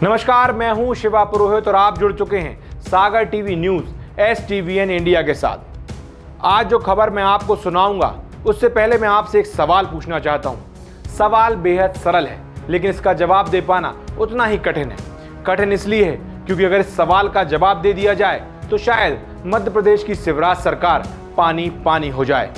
नमस्कार, मैं हूं शिवा पुरोहित और आप जुड़ चुके हैं सागर टीवी न्यूज STVN इंडिया के साथ। आज जो खबर मैं आपको सुनाऊंगा उससे पहले मैं आपसे एक सवाल पूछना चाहता हूं। सवाल बेहद सरल है लेकिन इसका जवाब दे पाना उतना ही कठिन है। कठिन इसलिए है क्योंकि अगर इस सवाल का जवाब दे दिया जाए तो शायद मध्य प्रदेश की शिवराज सरकार पानी पानी हो जाए।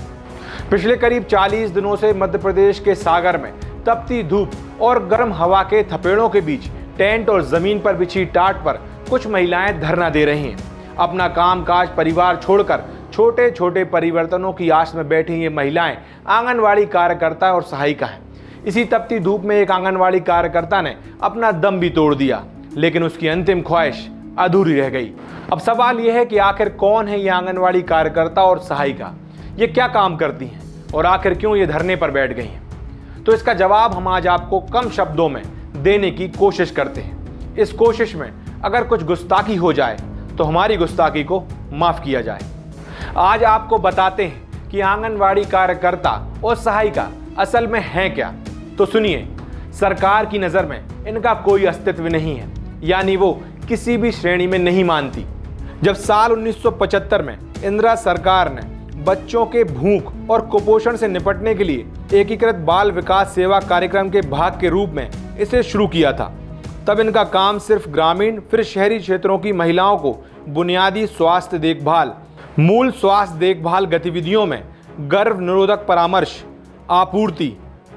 पिछले करीब 40 दिनों से मध्य प्रदेश के सागर में तपती धूप और गर्म हवा के थपेड़ों के बीच टेंट और जमीन पर बिछी टाट पर कुछ महिलाएं धरना दे रही हैं। अपना कामकाज परिवार छोड़कर छोटे छोटे परिवर्तनों की आस में बैठी ये महिलाएं आंगनवाड़ी कार्यकर्ता और सहायिका हैं। इसी तपती धूप में एक आंगनवाड़ी कार्यकर्ता ने अपना दम भी तोड़ दिया, लेकिन उसकी अंतिम ख्वाहिश अधूरी रह गई। अब सवाल यह है कि आखिर कौन है ये आंगनवाड़ी कार्यकर्ता और सहायिका, ये क्या काम करती हैं और आखिर क्यों ये धरने पर बैठ गई हैं? तो इसका जवाब हम आज आपको कम शब्दों में देने की कोशिश करते हैं। इस कोशिश में अगर कुछ गुस्ताखी हो जाए तो हमारी गुस्ताखी को माफ किया जाए। आज आपको बताते हैं कि आंगनवाड़ी कार्यकर्ता और सहायिका असल में हैं क्या। तो सुनिए, सरकार की नज़र में इनका कोई अस्तित्व नहीं है, यानी वो किसी भी श्रेणी में नहीं मानती। जब साल 1975 में इंदिरा सरकार ने बच्चों के भूख और कुपोषण से निपटने के लिए एकीकृत बाल विकास सेवा कार्यक्रम के भाग के रूप में इसे शुरू किया था, तब इनका काम सिर्फ ग्रामीण फिर शहरी क्षेत्रों की महिलाओं को बुनियादी स्वास्थ्य देखभाल, मूल स्वास्थ्य देखभाल गतिविधियों में गर्भ निरोधक परामर्श, आपूर्ति,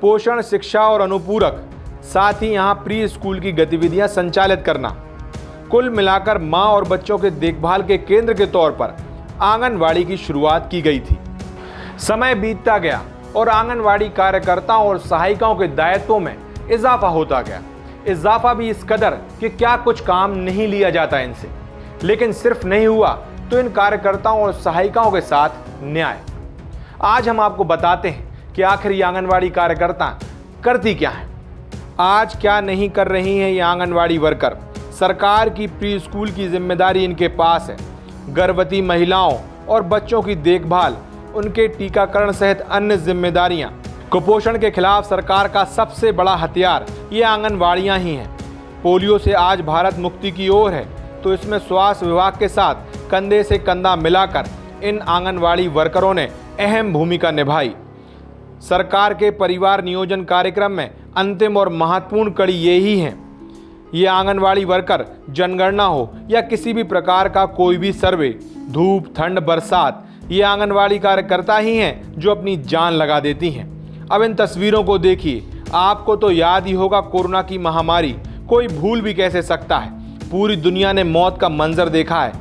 पोषण शिक्षा और अनुपूरक, साथ ही यहाँ प्री स्कूल की गतिविधियाँ संचालित करना। कुल मिलाकर माँ और बच्चों के देखभाल के केंद्र के तौर पर आंगनवाड़ी की शुरुआत की गई थी। समय बीतता गया और आंगनवाड़ी कार्यकर्ताओं और सहायिकाओं के दायित्वों में इजाफा होता गया। इजाफा भी इस कदर कि क्या कुछ काम नहीं लिया जाता इनसे। लेकिन सिर्फ नहीं हुआ तो इन कार्यकर्ताओं और सहायिकाओं के साथ न्याय। आज हम आपको बताते हैं कि आखिर ये आंगनवाड़ी कार्यकर्ता करती क्या है। आज क्या नहीं कर रही हैं ये आंगनवाड़ी वर्कर। सरकार की प्री स्कूल की जिम्मेदारी इनके पास है। गर्भवती महिलाओं और बच्चों की देखभाल, उनके टीकाकरण सहित अन्य जिम्मेदारियां। कुपोषण के खिलाफ सरकार का सबसे बड़ा हथियार ये आंगनवाड़ियां ही हैं। पोलियो से आज भारत मुक्ति की ओर है, तो इसमें स्वास्थ्य विभाग के साथ कंधे से कंधा मिलाकर इन आंगनवाड़ी वर्करों ने अहम भूमिका निभाई। सरकार के परिवार नियोजन कार्यक्रम में अंतिम और महत्वपूर्ण कड़ी यही है। ये आंगनवाड़ी वर्कर जनगणना हो या किसी भी प्रकार का कोई भी सर्वे, धूप ठंड बरसात, ये आंगनवाड़ी कार्यकर्ता ही हैं जो अपनी जान लगा देती हैं। अब इन तस्वीरों को देखिए, आपको तो याद ही होगा कोरोना की महामारी, कोई भूल भी कैसे सकता है। पूरी दुनिया ने मौत का मंजर देखा है।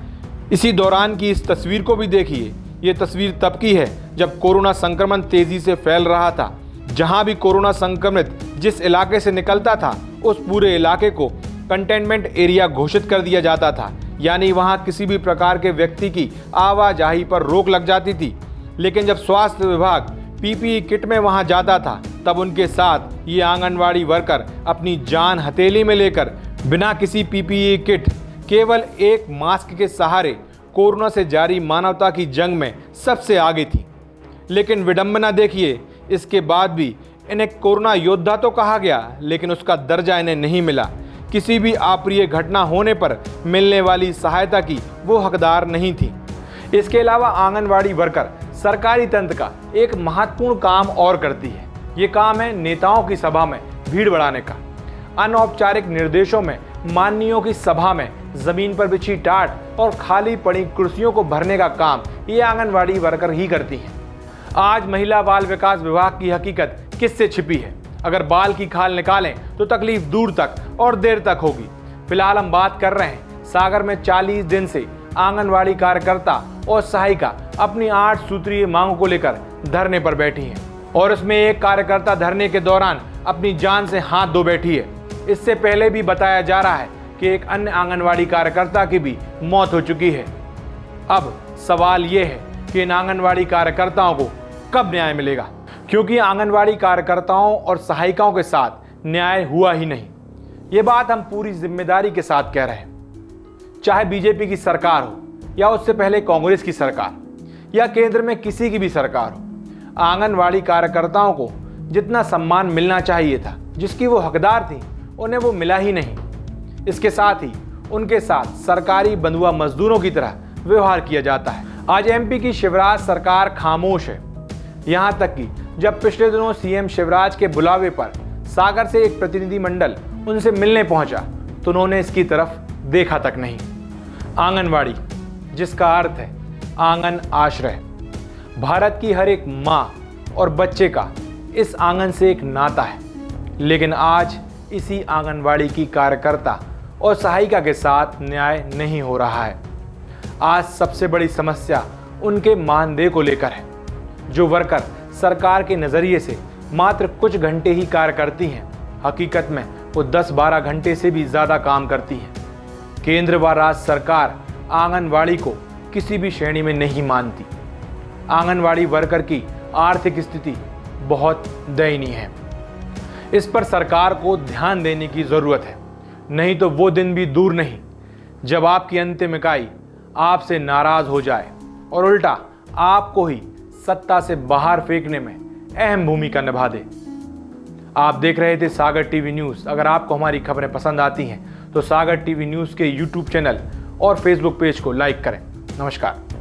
इसी दौरान की इस तस्वीर को भी देखिए। ये तस्वीर तब की है जब कोरोना संक्रमण तेजी से फैल रहा था। जहां भी कोरोना संक्रमित जिस इलाके से निकलता था उस पूरे इलाके को कंटेनमेंट एरिया घोषित कर दिया जाता था, यानी वहां किसी भी प्रकार के व्यक्ति की आवाजाही पर रोक लग जाती थी। लेकिन जब स्वास्थ्य विभाग PPE किट में वहां जाता था तब उनके साथ ये आंगनवाड़ी वर्कर अपनी जान हथेली में लेकर बिना किसी PPE किट, केवल एक मास्क के सहारे कोरोना से जारी मानवता की जंग में सबसे आगे थी। लेकिन विडंबना देखिए, इसके बाद भी इन्हें कोरोना योद्धा तो कहा गया, लेकिन उसका दर्जा इन्हें नहीं मिला। किसी भी अप्रिय घटना होने पर मिलने वाली सहायता की वो हकदार नहीं थी। इसके अलावा आंगनवाड़ी वर्कर सरकारी तंत्र का एक महत्वपूर्ण काम और करती है। ये काम है नेताओं की सभा में भीड़ बढ़ाने का। अनौपचारिक निर्देशों में माननीयों की सभा में जमीन पर बिछी टाट और खाली पड़ी कुर्सियों को भरने का काम ये आंगनवाड़ी वर्कर ही करती हैं। आज महिला बाल विकास विभाग की हकीकत किससे छिपी है? अगर बाल की खाल निकालें तो तकलीफ दूर तक और देर तक होगी। फिलहाल हम बात कर रहे हैं सागर में 40 दिन से आंगनवाड़ी कार्यकर्ता और सहायिका अपनी 8 सूत्रीय मांगों को लेकर धरने पर बैठी हैं, और इसमें एक कार्यकर्ता धरने के दौरान अपनी जान से हाथ धो बैठी है। इससे पहले भी बताया जा रहा है कि एक अन्य आंगनवाड़ी कार्यकर्ता की भी मौत हो चुकी है। अब सवाल ये है कि इन आंगनवाड़ी कार्यकर्ताओं को कब न्याय मिलेगा, क्योंकि आंगनवाड़ी कार्यकर्ताओं और सहायिकाओं के साथ न्याय हुआ ही नहीं। ये बात हम पूरी जिम्मेदारी के साथ कह रहे हैं। चाहे बीजेपी की सरकार हो या उससे पहले कांग्रेस की सरकार या केंद्र में किसी की भी सरकार हो, आंगनवाड़ी कार्यकर्ताओं को जितना सम्मान मिलना चाहिए था, जिसकी वो हकदार थी, उन्हें वो मिला ही नहीं। इसके साथ ही उनके साथ सरकारी बंधुआ मजदूरों की तरह व्यवहार किया जाता है। आज एमपी की शिवराज सरकार खामोश है। यहां तक कि जब पिछले दिनों सीएम शिवराज के बुलावे पर सागर से एक प्रतिनिधिमंडल उनसे मिलने पहुंचा तो उन्होंने इसकी तरफ देखा तक नहीं। आंगनवाड़ी, जिसका अर्थ है आंगन आश्रय, भारत की हर एक माँ और बच्चे का इस आंगन से एक नाता है। लेकिन आज इसी आंगनवाड़ी की कार्यकर्ता और सहायिका के साथ न्याय नहीं हो रहा है। आज सबसे बड़ी समस्या उनके मानदेय को लेकर है। जो वर्कर सरकार के नज़रिए से मात्र कुछ घंटे ही कार्य करती हैं, हकीकत में वो 10-12 घंटे से भी ज़्यादा काम करती हैं। केंद्र व राज्य सरकार आंगनवाड़ी को किसी भी श्रेणी में नहीं मानती। आंगनवाड़ी वर्कर की आर्थिक स्थिति बहुत दयनीय है। इस पर सरकार को ध्यान देने की ज़रूरत है, नहीं तो वो दिन भी दूर नहीं जब आपकी अंतिम इकाई आपसे नाराज़ हो जाए और उल्टा आपको ही सत्ता से बाहर फेंकने में अहम भूमिका निभा दे। आप देख रहे थे सागर टीवी न्यूज़। अगर आपको हमारी खबरें पसंद आती हैं तो सागर टीवी न्यूज़ के यूट्यूब चैनल और फेसबुक पेज को लाइक करें। नमस्कार।